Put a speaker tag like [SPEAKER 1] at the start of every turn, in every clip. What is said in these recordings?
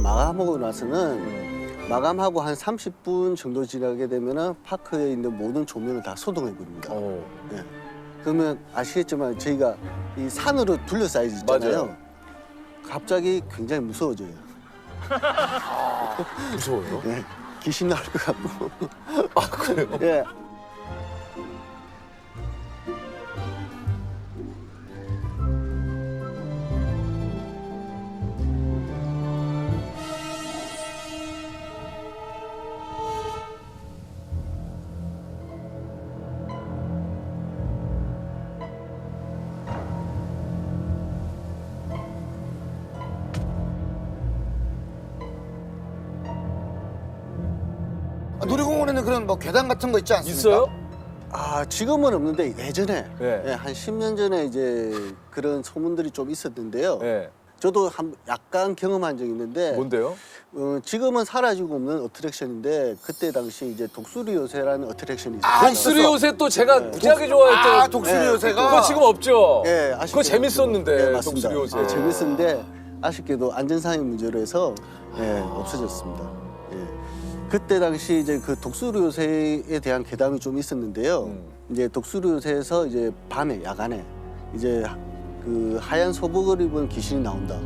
[SPEAKER 1] 마감하고 나서는 마감하고 한 30분 정도 지나게 되면은 파크에 있는 모든 조명을 다 소동해 버립니다. 예. 그러면 아시겠지만 저희가 이 산으로 둘러싸여 있잖아요.
[SPEAKER 2] 맞아요.
[SPEAKER 1] 갑자기 굉장히 무서워져요.
[SPEAKER 2] 무서워요?
[SPEAKER 1] 예. 귀신 나올 것 같고.
[SPEAKER 2] 아, 그래요?
[SPEAKER 1] 예.
[SPEAKER 3] 놀이공원에는 그런 뭐 계단 같은 거 있지 않습니까?
[SPEAKER 2] 있어요?
[SPEAKER 1] 아, 지금은 없는데 예전에
[SPEAKER 2] 네.
[SPEAKER 1] 예, 한 10년 전에 이제 그런 소문들이 좀 있었는데요.
[SPEAKER 2] 네.
[SPEAKER 1] 저도 약간 경험한 적이 있는데
[SPEAKER 2] 뭔데요?
[SPEAKER 1] 지금은 사라지고 없는 어트랙션인데 그때 당시 이제 독수리 요새라는 어트랙션이 있었어요.
[SPEAKER 3] 아,
[SPEAKER 2] 독수리 요새 또 제가 무지하게 좋아했던.
[SPEAKER 3] 아, 독수리
[SPEAKER 1] 네,
[SPEAKER 3] 요새가?
[SPEAKER 2] 그거 지금 없죠?
[SPEAKER 1] 예,
[SPEAKER 2] 그거
[SPEAKER 1] 아쉽게도
[SPEAKER 2] 재밌었는데,
[SPEAKER 1] 예, 맞습니다.
[SPEAKER 2] 독수리 요새.
[SPEAKER 1] 예, 재밌었는데 아쉽게도 안전상의 문제로 해서 예, 없어졌습니다. 예. 그때 당시 이제 그 독수리 요새에 대한 괴담이 좀 있었는데요. 이제 독수리 요새에서 이제 밤에 야간에 이제 그 하얀 소복을 입은 귀신이 나온다.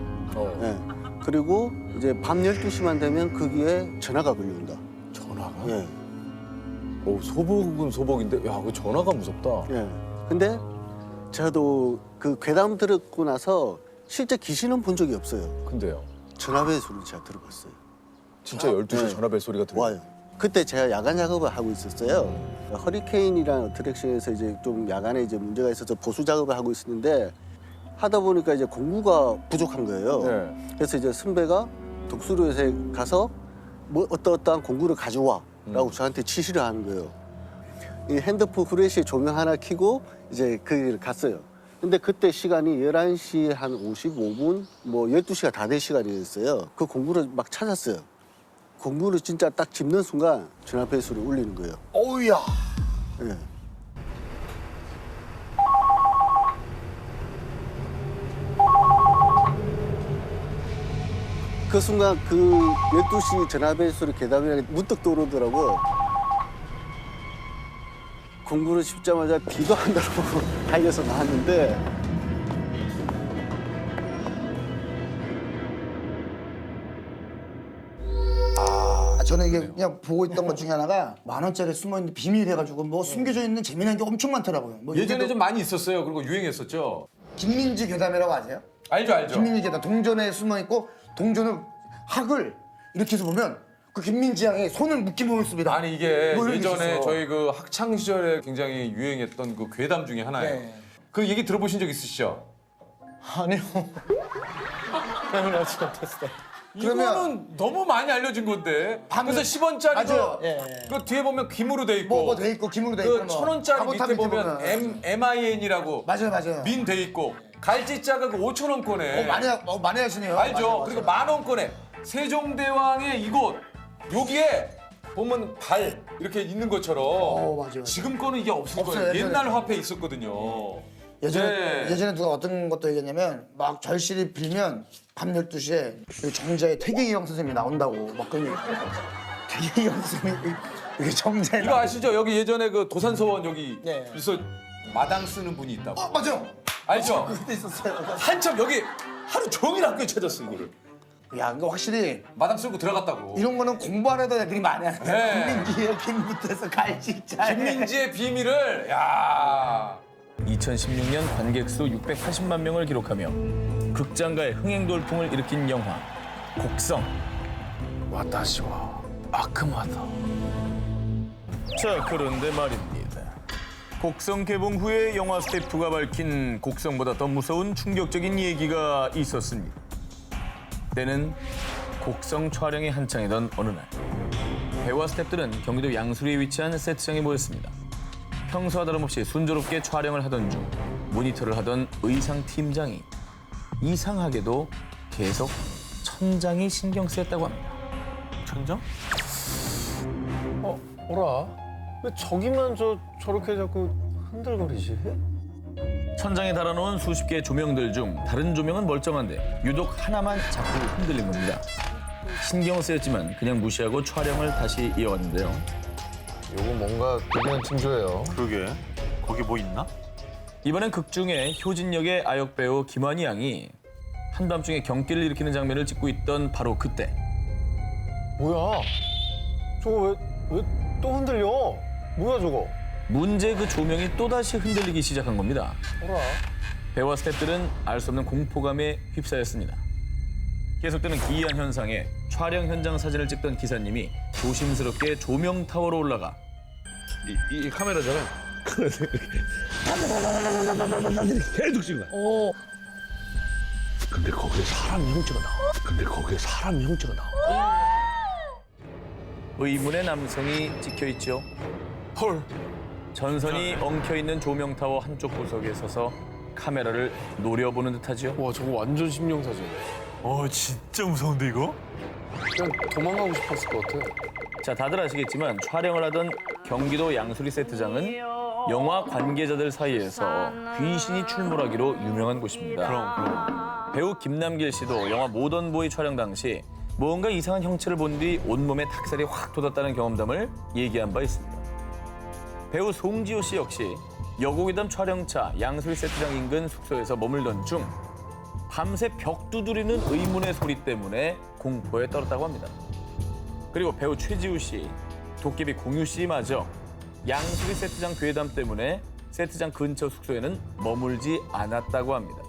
[SPEAKER 1] 예. 그리고 이제 밤 12시만 되면 거기에 전화가 걸려온다.
[SPEAKER 2] 전화가?
[SPEAKER 1] 예.
[SPEAKER 2] 오, 소복은 소복인데, 야, 그 전화가 무섭다.
[SPEAKER 1] 예. 근데 저도 그 괴담 들었고 나서 실제 귀신은 본 적이 없어요.
[SPEAKER 2] 근데요?
[SPEAKER 1] 전화벨 소리 제가 들어봤어요.
[SPEAKER 2] 진짜 12시
[SPEAKER 1] 네.
[SPEAKER 2] 전화벨 소리가 들려요?
[SPEAKER 1] 와요. 그때 제가 야간 작업을 하고 있었어요. 허리케인이라는 어트랙션에서 이제 좀 야간에 이제 문제가 있어서 보수 작업을 하고 있었는데 하다 보니까 이제 공구가 부족한 거예요.
[SPEAKER 2] 네.
[SPEAKER 1] 그래서 이제 선배가 독수리요새 가서 뭐 어떠한 공구를 가져와라고 저한테 지시를 하는 거예요. 이 핸드폰 후레쉬 조명 하나 켜고 이제 그 길을 갔어요. 근데 그때 시간이 11시 한 55분, 뭐 12시가 다 될 시간이었어요. 그 공구를 막 찾았어요. 공구를 진짜 딱 짚는 순간 전화벨 소리 울리는 거예요.
[SPEAKER 3] 어우야.
[SPEAKER 1] 예. 그 순간 그 12시 전화벨 소리 괴담이라는 게 문득 떠오르더라고. 공구를 짚자마자 비도 안 나고 달려서 나왔는데
[SPEAKER 3] 저는 이게 그냥 보고 있던 것 중에 하나가 10,000원짜리 숨어있는 비밀 해가지고 뭐 숨겨져 있는 재미난 게 엄청 많더라고요. 뭐
[SPEAKER 4] 예전에
[SPEAKER 3] 이제도
[SPEAKER 4] 좀 많이 있었어요. 그리고 유행했었죠.
[SPEAKER 3] 김민지 괴담이라고 아세요?
[SPEAKER 4] 알죠, 알죠.
[SPEAKER 3] 김민지 괴담. 동전에 숨어있고 동전을 학을 이렇게 해서 보면 그 김민지 양의 손을 묶이고 있습니다.
[SPEAKER 4] 아니 이게
[SPEAKER 3] 뭐 이런 게
[SPEAKER 4] 예전에
[SPEAKER 3] 있었어.
[SPEAKER 4] 저희 그 학창 시절에 굉장히 유행했던 그 괴담 중에 하나예요.
[SPEAKER 3] 네.
[SPEAKER 4] 그 얘기 들어보신 적 있으시죠?
[SPEAKER 3] 아니요. 당연하지 못했어. 그러면-
[SPEAKER 4] 이거는 너무 많이 알려진 건데.
[SPEAKER 3] 방금-
[SPEAKER 4] 그래서 10원짜리도
[SPEAKER 3] 맞아요. 예.
[SPEAKER 4] 그 뒤에 보면 귀무로 돼 있고.
[SPEAKER 3] 뭐 돼 있고 기물로 돼 있고
[SPEAKER 4] 그 1,000원짜리 밑에 보면 MIN이라고
[SPEAKER 3] 맞아요, 맞아요.
[SPEAKER 4] 민 돼 있고 갈지자가 그 5,000원권에
[SPEAKER 3] 많이 하시네요.
[SPEAKER 4] 알죠?
[SPEAKER 3] 맞아요,
[SPEAKER 4] 그리고
[SPEAKER 3] 맞아요.
[SPEAKER 4] 10,000원권에 세종대왕의 이곳 여기에 보면 발 이렇게 있는 것처럼
[SPEAKER 3] 맞아요.
[SPEAKER 4] 지금 거는 이게 없을
[SPEAKER 3] 없어요,
[SPEAKER 4] 거예요.
[SPEAKER 3] 예전에.
[SPEAKER 4] 옛날 화폐 있었거든요.
[SPEAKER 3] 예전에 누가 어떤 것도 얘기했냐면 막 절실히 빌면 밤 12시에 정자의 퇴계이영 선생님이 나온다고 막 그런 얘기. 퇴계이영 선생님이 이게 정자에
[SPEAKER 4] 이거 아시죠? 여기 예전에 그 도산서원 여기
[SPEAKER 3] 네.
[SPEAKER 4] 있어 마당 쓰는 분이 있다고.
[SPEAKER 3] 맞아요.
[SPEAKER 4] 알죠?
[SPEAKER 3] 그때 있었어요.
[SPEAKER 4] 한참 여기 하루 종일 학교에 찾았어 이거를.
[SPEAKER 3] 야, 이거 확실히
[SPEAKER 4] 마당 쓰고 들어갔다고.
[SPEAKER 3] 이런 거는 공부하려다 애들이 많이 하는
[SPEAKER 4] 네.
[SPEAKER 3] 김민기의 빈부터에서 갈치자.
[SPEAKER 4] 김민지의 비밀을 야.
[SPEAKER 5] 2016년 관객 수 680만 명을 기록하며 극장가의 흥행 돌풍을 일으킨 영화 곡성. 와타시와 아크마다. 자, 그런데 말입니다. 곡성 개봉 후에 영화 스태프가 밝힌 곡성보다 더 무서운 충격적인 얘기가 있었습니다. 때는 곡성 촬영이 한창이던 어느 날, 배우와 스태프들은 경기도 양수리에 위치한 세트장에 모였습니다. 평소와 다름없이 순조롭게 촬영을 하던 중 모니터를 하던 의상 팀장이 이상하게도 계속 천장이 신경 쓰였다고 합니다.
[SPEAKER 6] 천장? 뭐라? 왜 저기만 저렇게 자꾸 흔들거리지?
[SPEAKER 5] 천장에 달아놓은 수십 개의 조명들 중 다른 조명은 멀쩡한데 유독 하나만 자꾸 흔들린 겁니다. 신경 쓰였지만 그냥 무시하고 촬영을 다시 이어갔는데요.
[SPEAKER 6] 요거 뭔가 대단한 징조예요.
[SPEAKER 7] 그러게. 거기 뭐 있나?
[SPEAKER 5] 이번엔 극 중에 효진 역의 아역 배우 김환희 양이 한밤중에 경기를 일으키는 장면을 찍고 있던 바로 그때
[SPEAKER 6] 뭐야? 저거 왜 또 흔들려? 뭐야 저거?
[SPEAKER 5] 문제 그 조명이 또다시 흔들리기 시작한 겁니다.
[SPEAKER 6] 뭐라?
[SPEAKER 5] 배우와 스태프들은 알 수 없는 공포감에 휩싸였습니다. 계속되는 기이한 현상에 촬영 현장 사진을 찍던 기사님이 조심스럽게 조명 타워로 올라가
[SPEAKER 2] 이 카메라잖아. 계속 찍는 거야.
[SPEAKER 8] 근데 거기에 사람 형체가 나와. 근데 거기에 사람 형체가 나와.
[SPEAKER 5] 의문의 남성이 찍혀 있죠. 헐. 전선이 엉켜 있는 조명 타워 한쪽 구석에 서서 카메라를 노려보는 듯하죠.
[SPEAKER 6] 와 저거 완전 심령사진.
[SPEAKER 7] 진짜 무서운데 이거?
[SPEAKER 6] 그냥 도망가고 싶었을 것 같아.
[SPEAKER 5] 자, 다들 아시겠지만 촬영을 하던 경기도 양수리 세트장은 영화 관계자들 사이에서 귀신이 출몰하기로 유명한 곳입니다.
[SPEAKER 7] 그럼.
[SPEAKER 5] 배우 김남길 씨도 영화 모던보이 촬영 당시 뭔가 이상한 형체를 본 뒤 온몸에 닭살이 확 돋았다는 경험담을 얘기한 바 있습니다. 배우 송지효 씨 역시 여고괴담 촬영차 양수리 세트장 인근 숙소에서 머물던 중 밤새 벽 두드리는 의문의 소리 때문에 공포에 떨었다고 합니다. 그리고 배우 최지우 씨, 도깨비 공유 씨마저 양수리 세트장 괴담 때문에 세트장 근처 숙소에는 머물지 않았다고 합니다.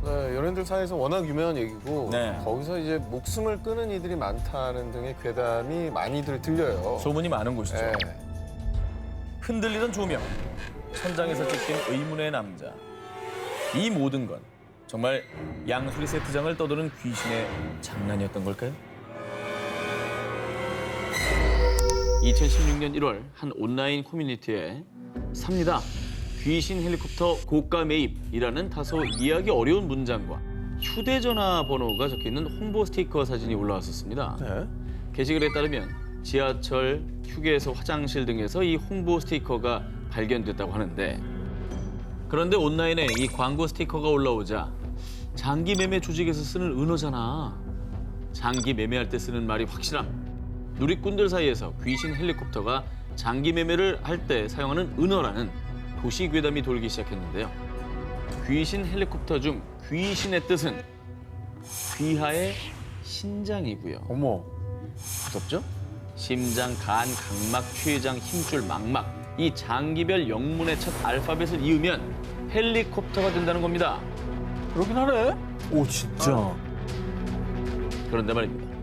[SPEAKER 6] 네, 연예인들 사이에서 워낙 유명한 얘기고
[SPEAKER 5] 네.
[SPEAKER 6] 거기서 이제 목숨을 끊은 이들이 많다는 등의 괴담이 많이들 들려요.
[SPEAKER 5] 소문이 많은 곳이죠.
[SPEAKER 6] 네.
[SPEAKER 5] 흔들리던 조명, 천장에서 찍힌 의문의 남자. 이 모든 건 정말 양수리 세트장을 떠도는 귀신의 장난이었던 걸까요? 2016년 1월 한 온라인 커뮤니티에 삽니다. 귀신 헬리콥터 고가 매입이라는 다소 이해하기 어려운 문장과 휴대전화 번호가 적혀있는 홍보 스티커 사진이 올라왔었습니다. 게시글에 따르면 지하철, 휴게소, 화장실 등에서 이 홍보 스티커가 발견됐다고 하는데 그런데 온라인에 이 광고 스티커가 올라오자 장기 매매 조직에서 쓰는 은어잖아. 장기 매매할 때 쓰는 말이 확실함. 누리꾼들 사이에서 귀신 헬리콥터가 장기 매매를 할 때 사용하는 은어라는 도시 괴담이 돌기 시작했는데요. 귀신 헬리콥터 중 귀신의 뜻은 귀하의 신장이고요.
[SPEAKER 6] 어머.
[SPEAKER 5] 무섭죠? 심장, 간, 각막, 췌장, 힘줄, 망막 이 장기별 영문의 첫 알파벳을 이으면 헬리콥터가 된다는 겁니다.
[SPEAKER 6] 그러긴 하네.
[SPEAKER 7] 오 진짜.
[SPEAKER 5] 그런데 말입니다.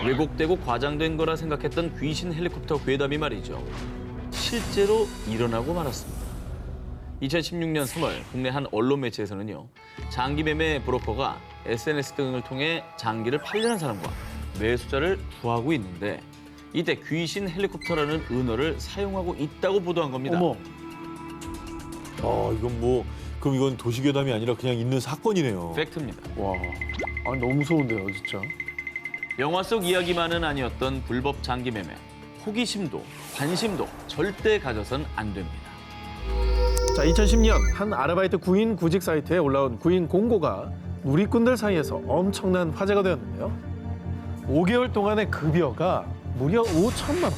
[SPEAKER 5] 왜곡되고 과장된 거라 생각했던 귀신 헬리콥터 괴담이 말이죠. 실제로 일어나고 말았습니다. 2016년 3월 국내 한 언론 매체에서는요. 장기 매매 브로커가 SNS 등을 통해 장기를 팔려는 사람과 매수자를 구하고 있는데 이때 귀신 헬리콥터라는 은어를 사용하고 있다고 보도한 겁니다.
[SPEAKER 6] 어머.
[SPEAKER 7] 이건 뭐 그럼 이건 도시괴담이 아니라 그냥 있는 사건이네요.
[SPEAKER 5] 팩트입니다.
[SPEAKER 6] 와. 아 너무 무서운데요, 진짜.
[SPEAKER 5] 영화 속 이야기만은 아니었던 불법 장기 매매. 호기심도 관심도 절대 가져선 안 됩니다.
[SPEAKER 9] 자, 2010년 한 아르바이트 구인 구직 사이트에 올라온 구인 공고가 누리꾼들 사이에서 엄청난 화제가 되었는데요. 5개월 동안의 급여가 무려 5천만 원.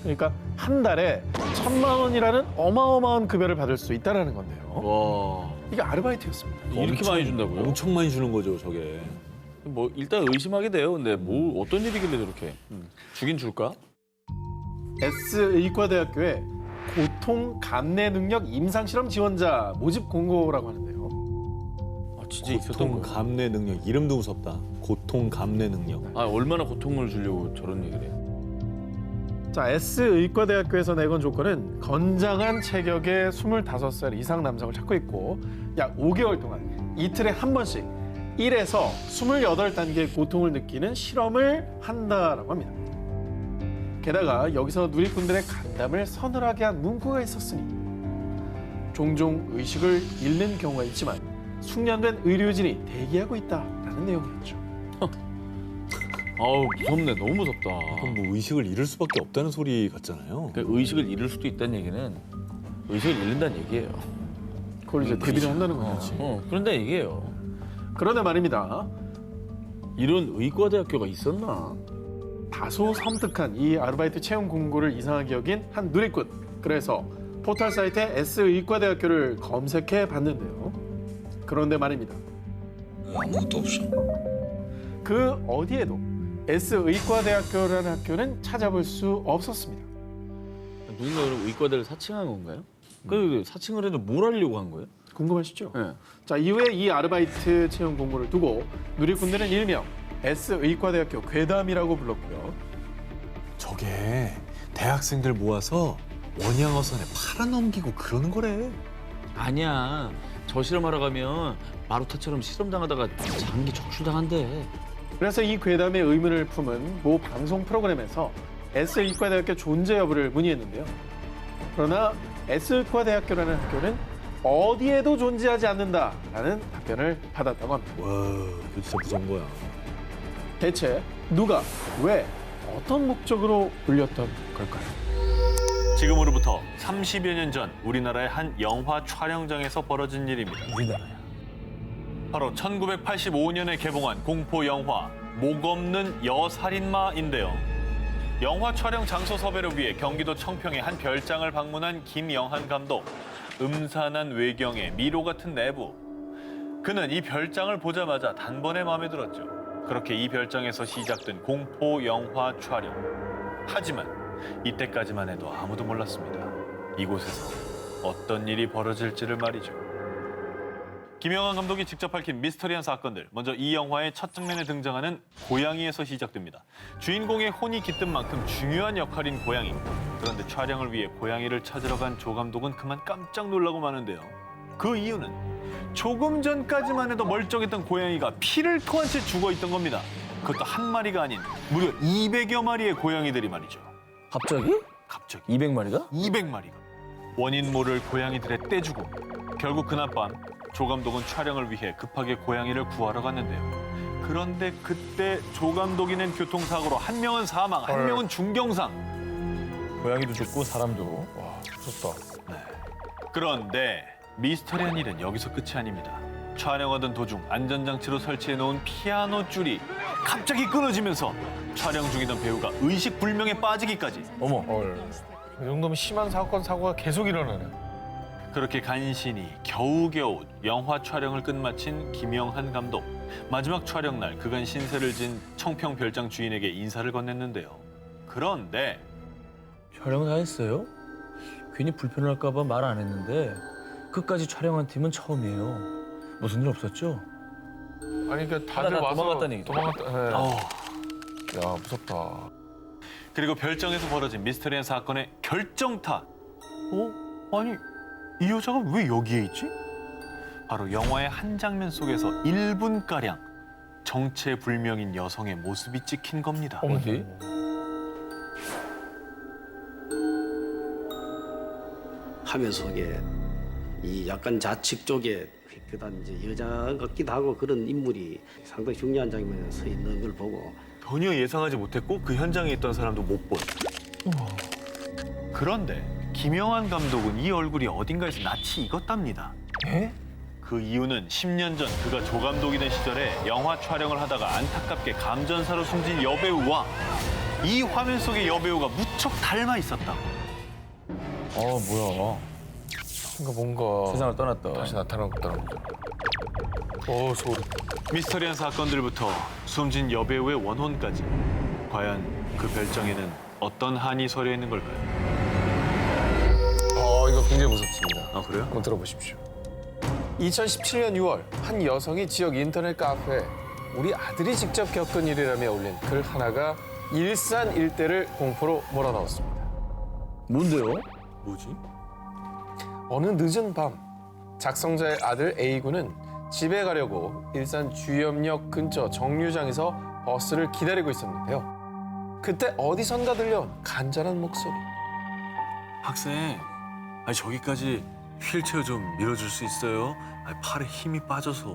[SPEAKER 9] 그러니까 한 달에 1,000만 원이라는 어마어마한 급여를 받을 수 있다는 건데요.
[SPEAKER 5] 와,
[SPEAKER 9] 이게 아르바이트였습니다.
[SPEAKER 5] 이렇게 많이 준다고요?
[SPEAKER 7] 엄청 많이 주는 거죠, 저게.
[SPEAKER 5] 뭐 일단 의심하게 돼요. 근데 뭐 어떤 일이길래 저렇게 주긴 줄까?
[SPEAKER 9] S의과대학교의 고통 감내 능력 임상 실험 지원자 모집 공고라고 하는데요.
[SPEAKER 5] 아 진짜 있었던
[SPEAKER 7] 고통
[SPEAKER 5] 거야.
[SPEAKER 7] 감내 능력. 이름도 무섭다. 고통 감내 능력.
[SPEAKER 5] 아 얼마나 고통을 주려고 저런 얘기를 해.
[SPEAKER 9] 자, S의과대학교에서 내건 조건은 건장한 체격의 25살 이상 남성을 찾고 있고 약 5개월 동안 이틀에 한 번씩 1에서 28단계의 고통을 느끼는 실험을 한다라고 합니다. 게다가 여기서 누리꾼들의 간담을 서늘하게 한 문구가 있었으니 종종 의식을 잃는 경우가 있지만 숙련된 의료진이 대기하고 있다라는 내용이었죠.
[SPEAKER 5] 아우 무섭네. 너무 무섭다.
[SPEAKER 7] 그럼 뭐 의식을 잃을 수밖에 없다는 소리 같잖아요.
[SPEAKER 5] 그러니까 의식을 잃을 수도 있다는 얘기는 의식을 잃는다는 얘기예요.
[SPEAKER 9] 그걸 이제 대비를 한다는 거죠.
[SPEAKER 5] 그런데 얘기예요.
[SPEAKER 9] 그런데 말입니다.
[SPEAKER 5] 이런 의과대학교가 있었나?
[SPEAKER 9] 다소 섬뜩한 이 아르바이트 채용 공고를 이상하게 여긴 한 누리꾼. 그래서 포털 사이트에 S의과대학교를 검색해 봤는데요. 그런데 말입니다.
[SPEAKER 8] 아무것도 없어.
[SPEAKER 9] 그 어디에도 S의과대학교라는 학교는 찾아볼 수 없었습니다.
[SPEAKER 2] 누군가 그럼 의과대를 사칭한 건가요? 그 사칭을 해도 뭘 하려고 한 거예요?
[SPEAKER 9] 궁금하시죠?
[SPEAKER 2] 네.
[SPEAKER 9] 자, 이후에 이 아르바이트 채용 공고를 두고 누리꾼들은 일명 S의과대학교 괴담이라고 불렀고요.
[SPEAKER 7] 저게 대학생들 모아서 원양어선에 팔아넘기고 그러는 거래.
[SPEAKER 2] 아니야. 저 실험하러 가면 마루타처럼 실험당하다가 장기 적출당한대.
[SPEAKER 9] 그래서 이 괴담에 의문을 품은 모 방송 프로그램에서 S의과대학교 존재 여부를 문의했는데요. 그러나 S의과대학교라는 학교는 어디에도 존재하지 않는다라는 답변을 받았다고 합니다.
[SPEAKER 7] 와, 이거 진짜 무서운 거야.
[SPEAKER 9] 대체 누가, 왜, 어떤 목적으로 울렸던 걸까요?
[SPEAKER 5] 지금으로부터 30여 년 전 우리나라의 한 영화 촬영장에서 벌어진 일입니다.
[SPEAKER 2] 우리나라야.
[SPEAKER 5] 바로 1985년에 개봉한 공포 영화 목 없는 여살인마인데요. 영화 촬영 장소 섭외를 위해 경기도 청평의 한 별장을 방문한 김영한 감독. 음산한 외경에 미로 같은 내부. 그는 이 별장을 보자마자 단번에 마음에 들었죠. 그렇게 이 별장에서 시작된 공포 영화 촬영. 하지만 이때까지만 해도 아무도 몰랐습니다. 이곳에서 어떤 일이 벌어질지를 말이죠. 김영한 감독이 직접 밝힌 미스터리한 사건들. 먼저 이 영화의 첫 장면에 등장하는 고양이에서 시작됩니다. 주인공의 혼이 깃든 만큼 중요한 역할인 고양이. 그런데 촬영을 위해 고양이를 찾으러 간 조 감독은 그만 깜짝 놀라고 마는데요. 그 이유는 조금 전까지만 해도 멀쩡했던 고양이가 피를 토한 채 죽어있던 겁니다. 그것도 한 마리가 아닌 무려 200여 마리의 고양이들이 말이죠.
[SPEAKER 2] 갑자기?
[SPEAKER 5] 갑자기
[SPEAKER 2] 200마리가?
[SPEAKER 5] 200마리가. 원인 모를 고양이들의 떼죽음. 결국 그날 밤 조 감독은 촬영을 위해 급하게 고양이를 구하러 갔는데요. 그런데 그때 조 감독이 낸 교통사고로 한 명은 사망, 한 명은 중경상.
[SPEAKER 6] 고양이도 죽고 사람도. 와, 무섭다.
[SPEAKER 5] 그런데 미스터리한 일은 여기서 끝이 아닙니다. 촬영하던 도중 안전장치로 설치해놓은 피아노 줄이 갑자기 끊어지면서 촬영 중이던 배우가 의식불명에 빠지기까지.
[SPEAKER 6] 어머. 헐. 이 정도면 심한 사고가 계속 일어나네.
[SPEAKER 5] 그렇게 간신히 겨우겨우 영화 촬영을 끝마친 김영한 감독. 마지막 촬영 날 그간 신세를 진 청평 별장 주인에게 인사를 건넸는데요. 그런데
[SPEAKER 2] 촬영 다 했어요? 괜히 불편할까 봐 말 안 했는데 끝까지 촬영한 팀은 처음이에요. 무슨 일 없었죠?
[SPEAKER 6] 아니 그러니까 다들
[SPEAKER 2] 다
[SPEAKER 6] 와서
[SPEAKER 2] 도망갔다는 얘기죠.
[SPEAKER 6] 도망갔다. 네.
[SPEAKER 5] 어,
[SPEAKER 6] 야, 무섭다.
[SPEAKER 5] 그리고 별장에서 벌어진 미스터리한 사건의 결정타. 아니 이 여자가 왜 여기에 있지? 바로 영화의 한 장면 속에서 1분가량 정체불명인 여성의 모습이 찍힌 겁니다.
[SPEAKER 2] 어디?
[SPEAKER 10] 화면 속에 이 약간 좌측 쪽에 그다음 이제 여자 같기도 하고 그런 인물이 상당히 중요한 장면에 서 있는 걸 보고
[SPEAKER 5] 전혀 예상하지 못했고 그 현장에 있던 사람도 못 본. 그런데 김영한 감독은 이 얼굴이 어딘가에서 낯이 익었답니다. 그 이유는 10년 전 그가 조 감독이 된 시절에 영화 촬영을 하다가 안타깝게 감전사로 숨진 여배우와 이 화면 속의 여배우가 무척 닮아 있었다.
[SPEAKER 2] 뭐야.
[SPEAKER 6] 그러니까 뭔가
[SPEAKER 2] 세상을 떠났다.
[SPEAKER 6] 다시 나타나는 거죠. 소름.
[SPEAKER 5] 미스터리한 사건들부터 숨진 여배우의 원혼까지. 과연 그 별장에는 어떤 한이 서려 있는 걸까요?
[SPEAKER 6] 이거 굉장히 무섭습니다.
[SPEAKER 5] 아, 그래요?
[SPEAKER 6] 한번 들어보십시오. 2017년 6월 한 여성이 지역 인터넷 카페에 우리 아들이 직접 겪은 일이라며 올린 글 하나가 일산 일대를 공포로 몰아넣었습니다.
[SPEAKER 2] 뭔데요?
[SPEAKER 5] 뭐지?
[SPEAKER 6] 어느 늦은 밤 작성자의 아들 A군은 집에 가려고 일산 주염역 근처 정류장에서 버스를 기다리고 있었는데요. 그때 어디선가 들려온 간절한 목소리.
[SPEAKER 5] 학생, 아니 저기까지 휠체어 좀 밀어줄 수 있어요? 아니, 팔에 힘이 빠져서.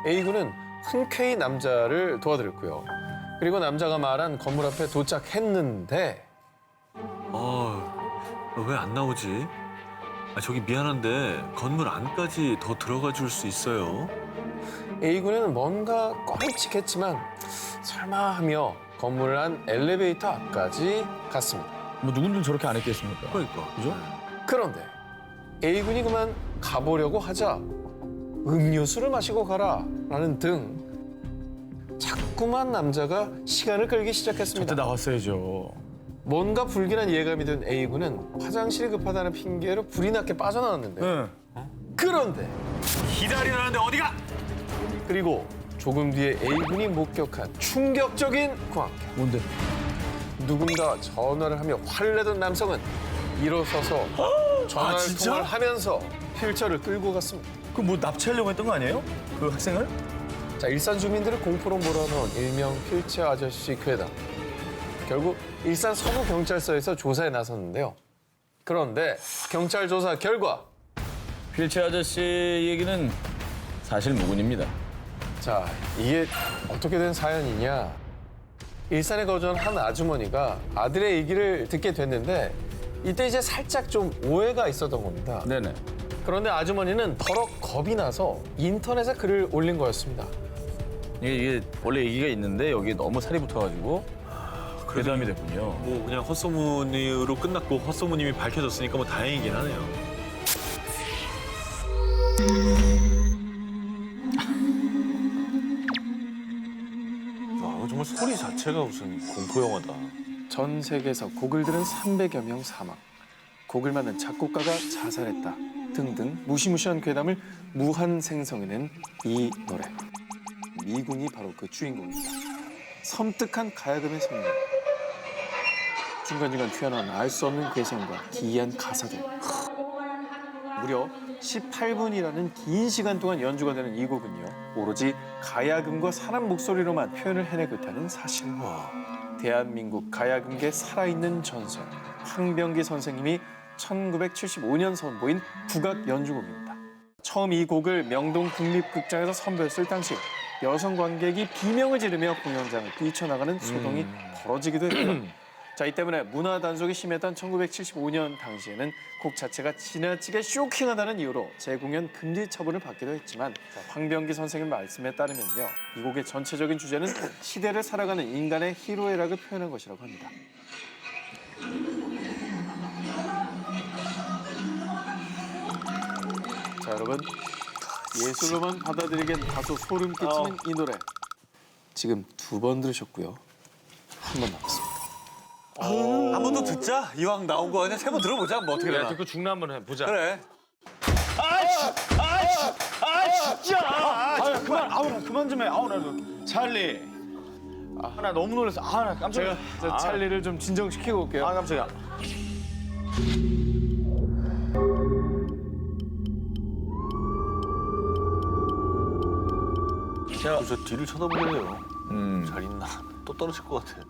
[SPEAKER 6] A군은 흔쾌히 남자를 도와드렸고요. 그리고 남자가 말한 건물 앞에 도착했는데
[SPEAKER 5] 왜 안 나오지? 저기 미안한데 건물 안까지 더 들어가 줄 수 있어요?
[SPEAKER 6] A군은 뭔가 꺼림칙했지만 설마 하며 건물을 한 엘리베이터 앞까지 갔습니다.
[SPEAKER 2] 뭐 누군들 저렇게 안 했겠습니까?
[SPEAKER 7] 그러니까.
[SPEAKER 2] 그죠?
[SPEAKER 6] 그런데 A군이 그만 가보려고 하자 음료수를 마시고 가라라는 등 자꾸만 남자가 시간을 끌기 시작했습니다.
[SPEAKER 2] 저때 나왔어야죠.
[SPEAKER 6] 뭔가 불길한 예감이 든 A군은 화장실이 급하다는 핑계로 불이 나게 빠져나왔는데 그런데
[SPEAKER 5] 기다리라는데 어디가?
[SPEAKER 6] 그리고 조금 뒤에 A군이 목격한 충격적인 광경.
[SPEAKER 2] 뭔데?
[SPEAKER 6] 누군가 전화를 하며 화를 내던 남성은 일어서서 전화를
[SPEAKER 2] 진짜?
[SPEAKER 6] 통화를 하면서 휠체어를 끌고 갔습니다.
[SPEAKER 2] 그 뭐 납치하려고 했던 거 아니에요? 그 학생을?
[SPEAKER 6] 자, 일산 주민들을 공포로 몰아넣은 일명 휠체어 아저씨 괴담. 결국 일산 서부경찰서에서 조사에 나섰는데요. 그런데 경찰 조사 결과
[SPEAKER 2] 휠체어 아저씨 얘기는 사실 무근입니다.
[SPEAKER 6] 자, 이게 어떻게 된 사연이냐. 일산에 거주한 한 아주머니가 아들의 얘기를 듣게 됐는데 이때 이제 살짝 좀 오해가 있었던 겁니다.
[SPEAKER 2] 네네.
[SPEAKER 6] 그런데 아주머니는 더러 겁이 나서 인터넷에 글을 올린 거였습니다.
[SPEAKER 2] 이게 원래 얘기가 있는데 여기 너무 살이 붙어가지고 괴담이 됐군요.
[SPEAKER 7] 뭐 그냥 헛소문으로 끝났고 헛소문님이 밝혀졌으니까 뭐 다행이긴 하네요. 아, 정말 소리 자체가 무슨 공포 영화다.
[SPEAKER 6] 전 세계에서 곡을 들은 300여 명 사망, 곡을 만든 작곡가가 자살했다 등등 무시무시한 괴담을 무한 생성해낸 이 노래. 미군이 바로 그 주인공입니다. 섬뜩한 가야금의 성능, 중간중간 튀어나온 알 수 없는 괴성과 기이한 가사들. 무려 18분이라는 긴 시간 동안 연주가 되는 이 곡은요, 오로지 가야금과 사람 목소리로만 표현을 해내고 있다는 사실. 대한민국 가야금계 살아있는 전설 황병기 선생님이 1975년 선보인 국악 연주곡입니다. 처음 이 곡을 명동 국립극장에서 선보였을 당시 여성 관객이 비명을 지르며 공연장을 뛰쳐나가는 소동이 벌어지기도 했고요. 자, 이 때문에 문화 단속이 심했던 1975년 당시에는 곡 자체가 지나치게 쇼킹하다는 이유로 재공연 금지 처분을 받기도 했지만, 황병기 선생님 말씀에 따르면요, 이 곡의 전체적인 주제는 시대를 살아가는 인간의 희로애락을 표현한 것이라고 합니다. 자, 여러분, 예술로만 받아들이기엔 다소 소름 끼치는 이 노래 지금 2번 들으셨고요, 한 번 남았습니다.
[SPEAKER 7] 한 번 더 듣자. 이왕 나온 거 그냥 3번 들어보자. 뭐 어떻게 되나.
[SPEAKER 2] 듣고 죽나 한번 해보자.
[SPEAKER 7] 그래.
[SPEAKER 9] 그만 좀 해. 나 찰리. 나 너무 놀랐어. 나 깜짝이야. 제가 찰리를 좀 진정시키고 올게요. 깜짝이야.
[SPEAKER 7] 저 뒤를 쳐다보네요. 잘 있나? 또 떨어질 것 같아.